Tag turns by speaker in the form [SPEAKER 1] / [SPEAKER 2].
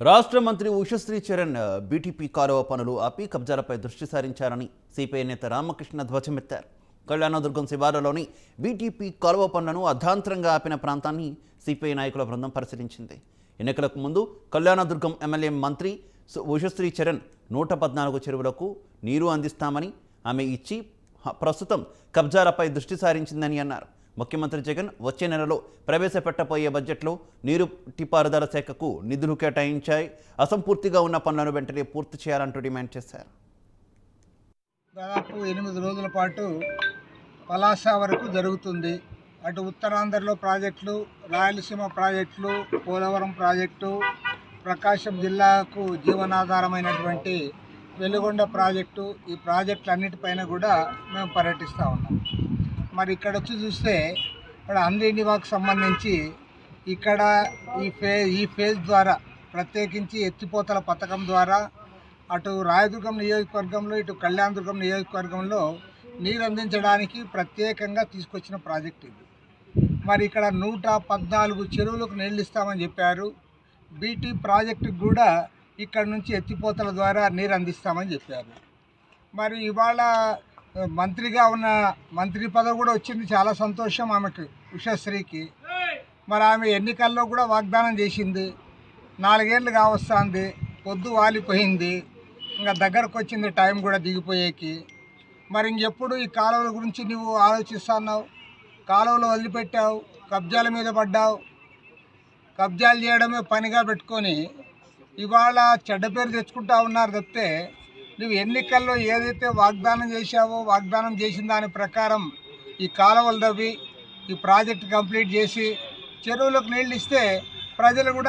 [SPEAKER 1] రాష్ట్ర మంత్రి ఉషశ్రీ చరణ్ బీటీపీ కాలువ పనులు ఆపి కబ్జాలపై దృష్టి సారించారని సిపిఐ నేత రామకృష్ణ ధ్వజమెత్తారు. కళ్యాణదుర్గం శివారులోని బీటీపీ కాలువ పనులను అర్ధాంతరంగా ఆపిన ప్రాంతాన్ని సిపిఐ నాయకుల బృందం పరిశీలించింది. ఎన్నికలకు ముందు కళ్యాణదుర్గం ఎమ్మెల్యే మంత్రి ఉషశ్రీ చరణ్ 114 చెరువులకు నీరు అందిస్తామని ఆమె ఇచ్చి ప్రస్తుతం కబ్జాలపై దృష్టి సారించిందని అన్నారు. ముఖ్యమంత్రి జగన్ వచ్చే నెలలో ప్రవేశపెట్టబోయే బడ్జెట్లో నీటిపారుదల శాఖకు నిధులు కేటాయించాయి. అసంపూర్తిగా ఉన్న పనులను వెంటనే పూర్తి చేయాలంటూ డిమాండ్ చేశారు.
[SPEAKER 2] దాదాపు 8 రోజుల పాటు పలాస వరకు జరుగుతుంది. అటు ఉత్తరాంధ్రలో ప్రాజెక్టులు, రాయలసీమ ప్రాజెక్టులు, పోలవరం ప్రాజెక్టు, ప్రకాశం జిల్లాకు జీవనాధారమైనటువంటి వెలుగొండ ప్రాజెక్టు, ఈ ప్రాజెక్టులన్నిటిపైన కూడా మేము పర్యటిస్తూ ఉన్నాం. మరి ఇక్కడ వచ్చి చూస్తే ఇక్కడ అంద్రీనివాకు సంబంధించి ఇక్కడ ఈ ఫేజ్ ద్వారా ప్రత్యేకించి ఎత్తిపోతల పథకం ద్వారా అటు రాయదుర్గం నియోజకవర్గంలో ఇటు కళ్యాణదుర్గం నియోజకవర్గంలో నీరు అందించడానికి ప్రత్యేకంగా తీసుకొచ్చిన ప్రాజెక్ట్ ఇది. మరి ఇక్కడ 114 చెరువులకు నీళ్ళు ఇస్తామని చెప్పారు. బీటీ ప్రాజెక్టుకు కూడా ఇక్కడ నుంచి ఎత్తిపోతల ద్వారా నీరు అందిస్తామని చెప్పారు. మరి ఇవాళ మంత్రిగా ఉన్న మంత్రి పదవి కూడా వచ్చింది, చాలా సంతోషం ఆమెకు, ఉషశ్రీకి. మరి ఆమె ఎన్నికల్లో కూడా వాగ్దానం చేసింది, 4 ఏళ్ళు కావస్తుంది, పొద్దు వాలిపోయింది, ఇంకా దగ్గరకు వచ్చింది టైం కూడా దిగిపోయేకి. మరి ఇంకెప్పుడు ఈ కాలువల గురించి నువ్వు ఆలోచిస్తున్నావు? కాలువలు వదిలిపెట్టావు, కబ్జాల మీద పడ్డావు, కబ్జాలు చేయడమే పనిగా పెట్టుకొని ఇవాళ చెడ్డ పేరు తెచ్చుకుంటా ఉన్నారు తప్పితే నువ్వు ఎన్నికల్లో ఏదైతే వాగ్దానం చేశావో వాగ్దానం చేసిన దాని ప్రకారం ఈ కాలువలు తవ్వి ఈ ప్రాజెక్టు కంప్లీట్ చేసి చెరువులకు నీళ్ళు ఇస్తే ప్రజలు కూడా